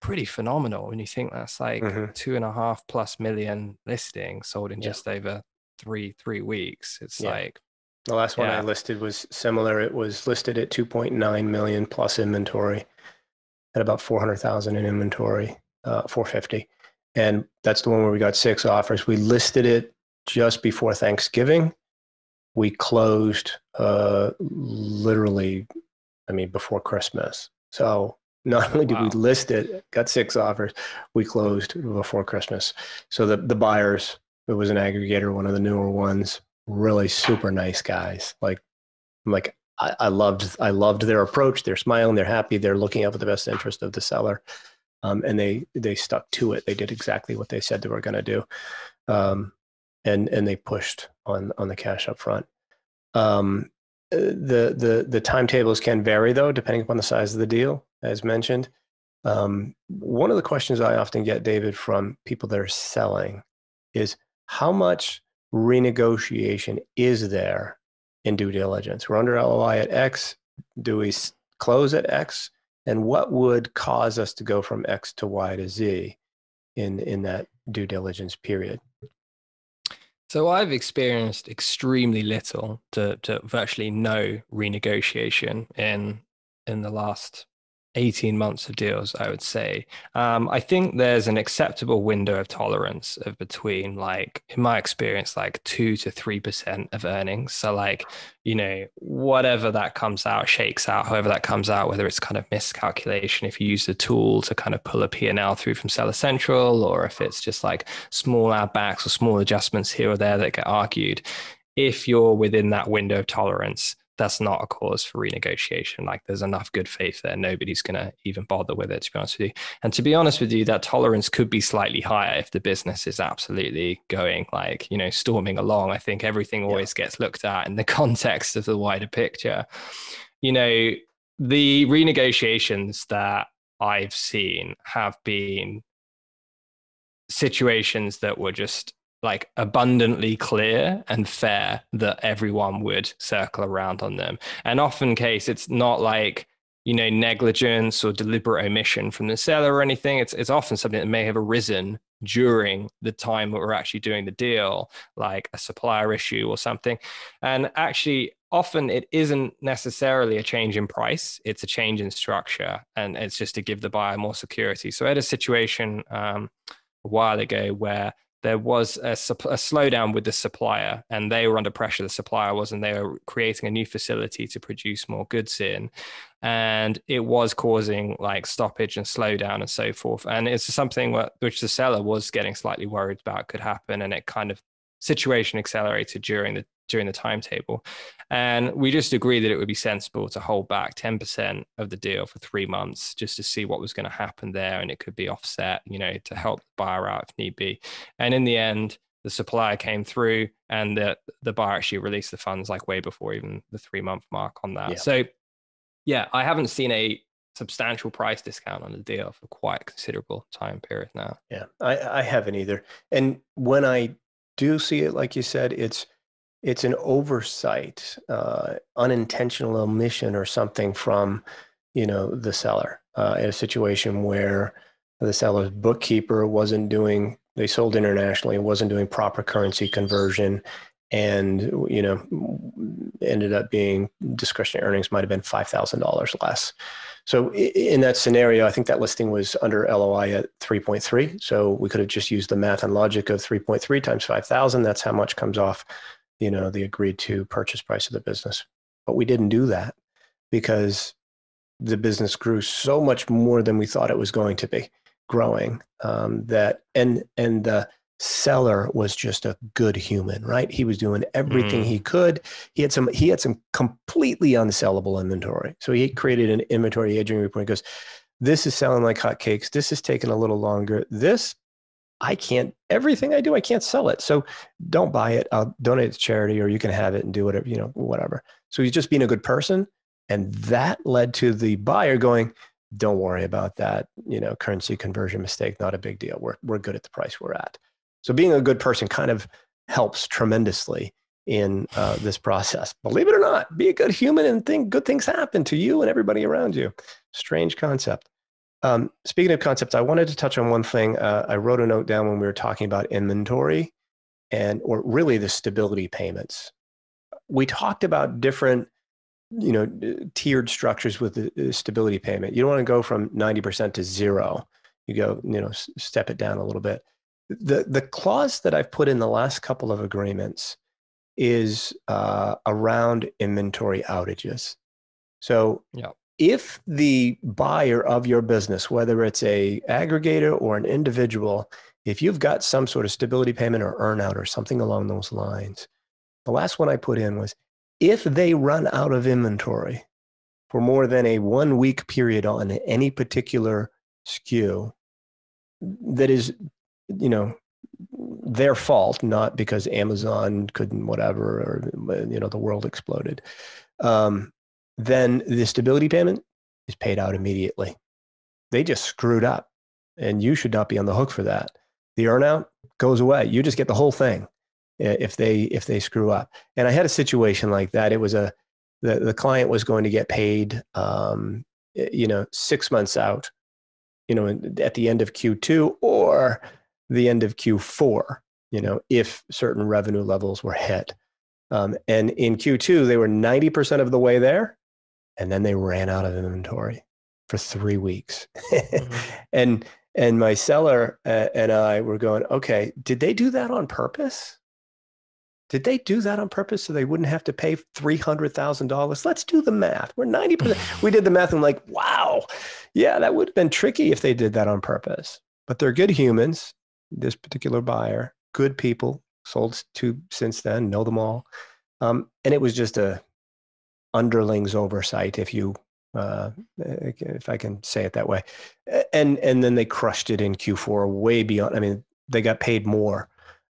S2: pretty phenomenal when you think that's like 2.5+ million listings sold in just over three weeks. It's like,
S1: the last one I listed was similar. It was listed at 2.9 million plus inventory, at about 400,000 in inventory, 450. And that's the one where we got 6 offers. We listed it just before Thanksgiving. We closed literally, before Christmas. So not only did we list it, got 6 offers, we closed before Christmas. So the buyers, it was an aggregator, one of the newer ones, really super nice guys. I loved their approach. They're smiling, they're happy, they're looking out for the best interest of the seller. And they stuck to it. They did exactly what they said they were going to do. And they pushed on the cash up front. The timetables can vary though, depending upon the size of the deal, as mentioned. One of the questions I often get, David, from people that are selling is how much renegotiation is there in due diligence? We're under LOI at X. Do we close at X? And what would cause us to go from X to Y to Z in that due diligence period?
S2: So I've experienced extremely little to virtually no renegotiation in the last 18 months of deals, I would say. I think there's an acceptable window of tolerance of between, like, in my experience, like 2 to 3% of earnings. So like, whatever that comes out, shakes out, however that comes out, whether it's kind of miscalculation, if you use the tool to kind of pull a P&L through from Seller Central, or if it's just like small add backs or small adjustments here or there that get argued. If you're within that window of tolerance, that's not a cause for renegotiation. Like, there's enough good faith there. Nobody's going to even bother with it, to be honest with you. And to be honest with you, that tolerance could be slightly higher if the business is absolutely going like, storming along. I think everything always gets looked at in the context of the wider picture. The renegotiations that I've seen have been situations that were just like abundantly clear and fair that everyone would circle around on them. And often case, it's not like, negligence or deliberate omission from the seller or anything. It's often something that may have arisen during the time that we're actually doing the deal, like a supplier issue or something. And actually, often it isn't necessarily a change in price. It's a change in structure. And it's just to give the buyer more security. So I had a situation a while ago where there was a slowdown with the supplier, and they were under pressure. The supplier was, and they were creating a new facility to produce more goods in, and it was causing like stoppage and slowdown and so forth. And it's something which the seller was getting slightly worried about could happen, and it kind of situation accelerated during the timetable. And we just agreed that it would be sensible to hold back 10% of the deal for 3 months just to see what was going to happen there. And it could be offset, to help the buyer out if need be. And in the end, the supplier came through, and the buyer actually released the funds like way before even the 3-month mark on that. So yeah, I haven't seen a substantial price discount on the deal for quite a considerable time period now.
S1: Yeah, I haven't either. And when I do see it, like you said, it's an oversight, unintentional omission or something from, the seller, in a situation where the seller's bookkeeper wasn't doing, they sold internationally, wasn't doing proper currency conversion. and, you know, ended up being discretionary earnings might have been $5,000 less. So in that scenario, I think that listing was under LOI at 3.3. So we could have just used the math and logic of 3.3 times 5,000. That's how much comes off, you know, the agreed to purchase price of the business. But we didn't do that because the business grew so much more than we thought it was going to be growing, that and the seller was just a good human, right? He was doing everything he could. He had some completely unsellable inventory. So he created an inventory aging report. He goes, this is selling like hotcakes. This is taking a little longer. This, I can't, everything I do, I can't sell it. So don't buy it. I'll donate it to charity, or you can have it and do whatever, you know, whatever. So he's just being a good person. And that led to the buyer going, don't worry about that, you know, currency conversion mistake, not a big deal. We're good at the price we're at. So being a good person kind of helps tremendously in this process. Believe it or not, be a good human and good things happen to you and everybody around you. Strange concept. Speaking of concepts, I wanted to touch on one thing. I wrote a note down when we were talking about inventory or really the stability payments. We talked about different, you know, tiered structures with the stability payment. You don't want to go from 90% to zero. You go, you know, step it down a little bit. The clause that I've put in the last couple of agreements is around inventory outages. So if the buyer of your business, whether it's a aggregator or an individual, if you've got some sort of stability payment or earnout or something along those lines, the last one I put in was, if they run out of inventory for more than a 1 week period on any particular SKU, that is, you know, their fault, not because Amazon couldn't whatever, or, you know, the world exploded, then the stability payment is paid out immediately. They just screwed up and you should not be on the hook for that. The earnout goes away. You just get the whole thing if they screw up. And I had a situation like that. It was the client was going to get paid, you know, 6 months out, you know, at the end of Q2 or the end of Q4, you know, if certain revenue levels were hit. And in Q2, they were 90% of the way there, and then they ran out of inventory for 3 weeks. And my seller and I were going, okay, did they do that on purpose? Did they do that on purpose so they wouldn't have to pay $300,000? Let's do the math. We're 90%. We did the math and like, wow, yeah, that would have been tricky if they did that on purpose. But they're good humans. This particular buyer, good people, sold to since then, know them all. And it was just a underlings oversight, if I can say it that way. And then they crushed it in Q4 way beyond. I mean, they got paid more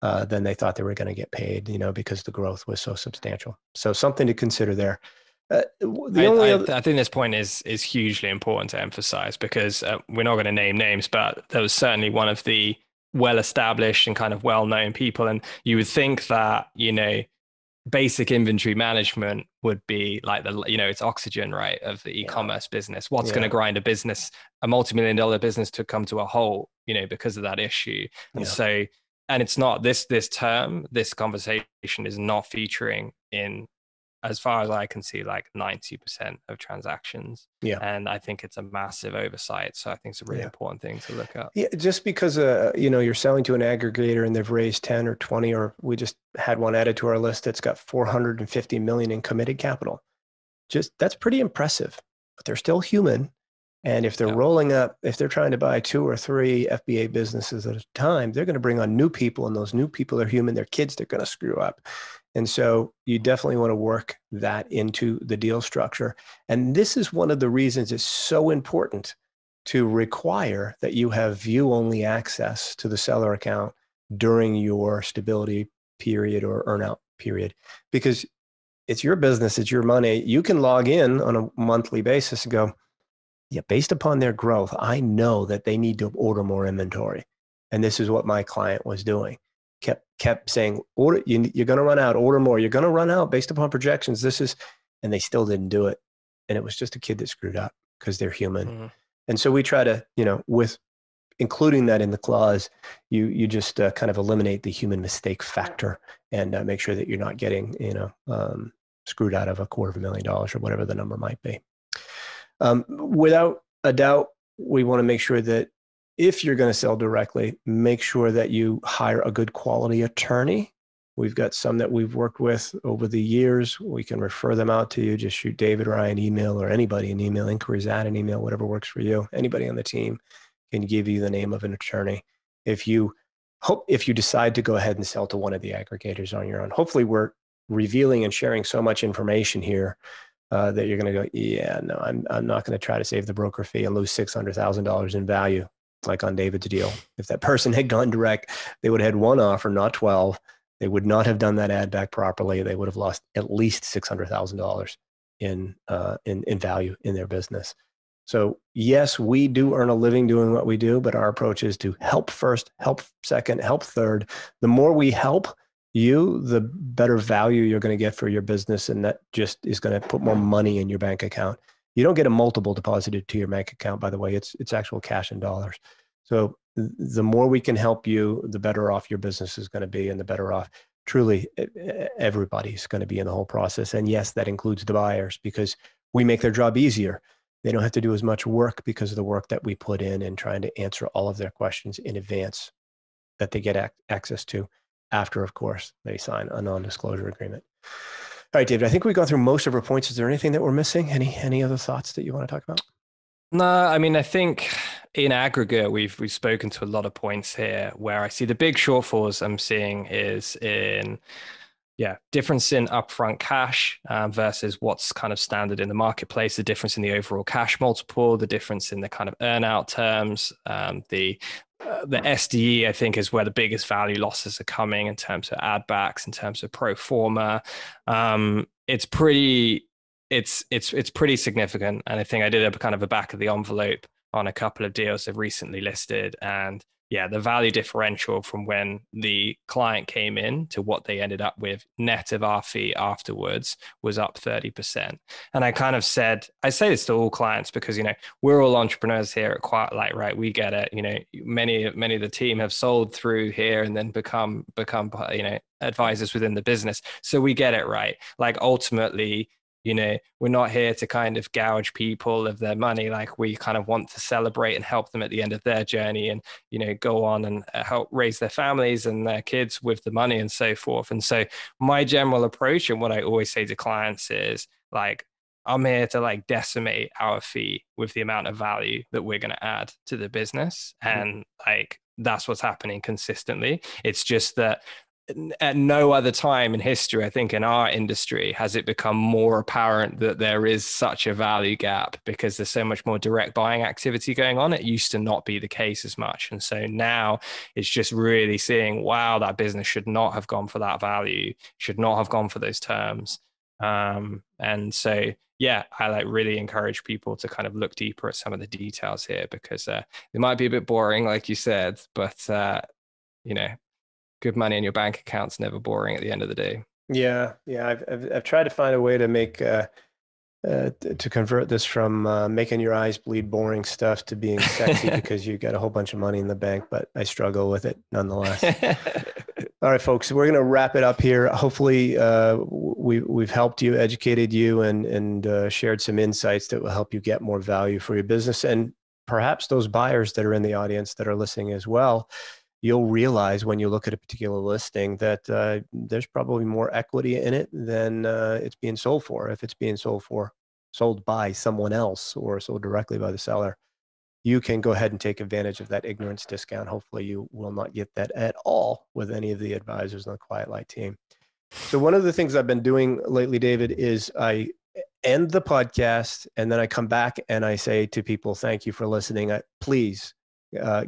S1: than they thought they were going to get paid, you know, because the growth was so substantial. So something to consider there.
S2: I think this point is hugely important to emphasize, because we're not going to name names, but there was certainly one of the well-established and kind of well-known people. And you would think that, you know, basic inventory management would be like the, you know, it's oxygen, right, of the e-commerce business. What's going to grind a multi-million-dollar business to come to a halt, you know, because of that issue. And so, and it's not this conversation is not featuring in, as far as I can see, like 90% of transactions. Yeah. And I think it's a massive oversight. So I think it's a really important thing to look at. Yeah, just because, you know, you're selling to an aggregator and they've raised 10 or 20, or we just had one added to our list that's got 450 million in committed capital. That's pretty impressive, but they're still human. And if they're rolling up, if they're trying to buy 2 or 3 FBA businesses at a time, they're going to bring on new people, and those new people are human. They're kids, they're going to screw up. And so you definitely want to work that into the deal structure. And this is one of the reasons it's so important to require that you have view-only access to the seller account during your stability period or earnout period, because it's your business, it's your money. You can log in on a monthly basis and go, yeah, based upon their growth, I know that they need to order more inventory. And this is what my client was doing. Kept saying, order, you're going to run out, order more. You're going to run out based upon projections. And they still didn't do it. And it was just a kid that screwed up because they're human. And so we try to, you know, with
S1: including that in the clause, you just kind of eliminate the human mistake factor and make sure that you're not getting, screwed out of $250,000 or whatever the number might be. Without a doubt, we want to make sure that if you're going to sell directly, make sure that you hire a good quality attorney. We've got some that we've worked with over the years. We can refer them out to you. Just shoot David or I an email, or anybody an email, inquiries at an email, whatever works for you. Anybody on the team can give you the name of an attorney. If you decide to go ahead and sell to one of the aggregators on your own, hopefully we're revealing and sharing so much information here that you're going to go, yeah, no, I'm not going to try to save the broker fee and lose $600,000 in value, like on David's deal. If that person had gone direct, they would have had one offer, not 12. They would not have done that add back properly. They would have lost at least $600,000 in value in their business. So yes, we do earn a living doing what we do, but our approach is to help first, help second, help third. The more we help you, the better value you're going to get for your business. And that just is going to put more money in your bank account. You don't get a multiple deposited to your bank account, by the way. It's actual cash in dollars. So the more we can help you, the better off your business is going to be, and the better off truly everybody's going to be in the whole process. And yes, that includes the buyers, because we make their job easier. They don't have to do as much work because of the work that we put in trying to answer all of their questions in advance that they get access to after, of course, they sign a non-disclosure agreement. All right, David, I think we've gone through most of our points. Is there anything that we're missing? Any other thoughts that you want to talk about?
S2: No, I mean, I think in aggregate, we've spoken to a lot of points here. Where I see the big shortfalls I'm seeing is in, difference in upfront cash versus what's kind of standard in the marketplace, the difference in the overall cash multiple, the difference in the kind of earnout terms, the SDE, I think, is where the biggest value losses are coming in terms of add backs, in terms of Proforma. It's pretty significant. And I think I did a kind of a back of the envelope on a couple of deals they've recently listed. And the value differential from when the client came in to what they ended up with net of our fee afterwards was up 30%. And I kind of said, I say this to all clients because, we're all entrepreneurs here at QuietLight, right? We get it. Many of the team have sold through here and then become, advisors within the business. So we get it, right? Like ultimately, we're not here to kind of gouge people of their money. Like we kind of want to celebrate and help them at the end of their journey and, go on and help raise their families and their kids with the money and so forth. And so my general approach and what I always say to clients is like, I'm here to like decimate our fee with the amount of value that we're going to add to the business. And like, that's what's happening consistently. It's just that at no other time in history, I think in our industry, has it become more apparent that there is such a value gap because there's so much more direct buying activity going on. It used to not be the case as much. And so now it's just really seeing, wow, that business should not have gone for that value, should not have gone for those terms. And so, I like really encourage people to kind of look deeper at some of the details here because they might be a bit boring, like you said, but, good money in your bank account's never boring at the end of the day. Yeah.
S1: I've tried to find a way to make to convert this from making your eyes bleed boring stuff to being sexy because you got a whole bunch of money in the bank, but I struggle with it nonetheless. All right, folks, we're going to wrap it up here. Hopefully we've helped you, educated you, and shared some insights that will help you get more value for your business. And perhaps those buyers that are in the audience that are listening as well, you'll realize when you look at a particular listing that there's probably more equity in it than it's being sold for. If it's being sold by someone else or sold directly by the seller, you can go ahead and take advantage of that ignorance discount. Hopefully you will not get that at all with any of the advisors on the QuietLight team. So one of the things I've been doing lately, David, is I end the podcast and then I come back and I say to people, thank you for listening. Please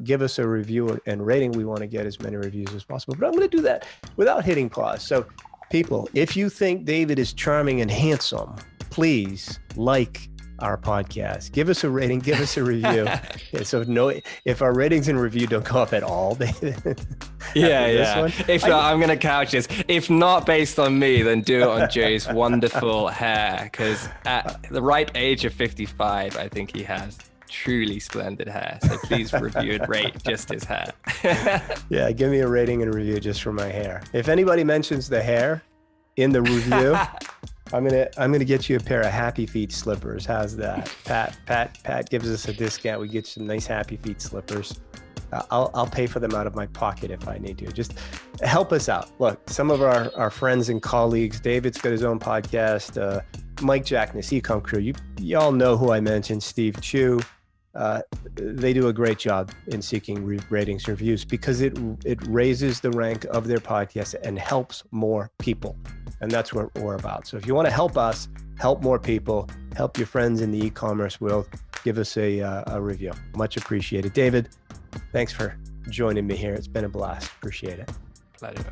S1: give us a review and rating. We want to get as many reviews as possible, but I'm going to do that without hitting pause. So people, if you think David is charming and handsome, please like our podcast. Give us a rating, give us a review. So if our ratings and review don't go up at all, David.
S2: If not, I'm going to couch this. If not based on me, then do it on Joe's wonderful hair, because at the ripe age of 55, I think he has truly splendid hair. So please review and rate just his hair.
S1: Yeah, give me a rating and review just for my hair. If anybody mentions the hair in the review, I'm gonna get you a pair of Happy Feet slippers. How's that? Pat gives us a discount. We get some nice Happy Feet slippers. I'll pay for them out of my pocket if I need to. Just help us out. Look, some of our friends and colleagues, David's got his own podcast, Mike Jackness, Ecom Crew. You all know who I mentioned, Steve Chu. They do a great job in seeking ratings and reviews because it raises the rank of their podcast and helps more people. And that's what we're about. So if you want to help us, help more people, help your friends in the e-commerce world, give us a review. Much appreciated. David, thanks for joining me here. It's been a blast. Appreciate it.
S2: Pleasure.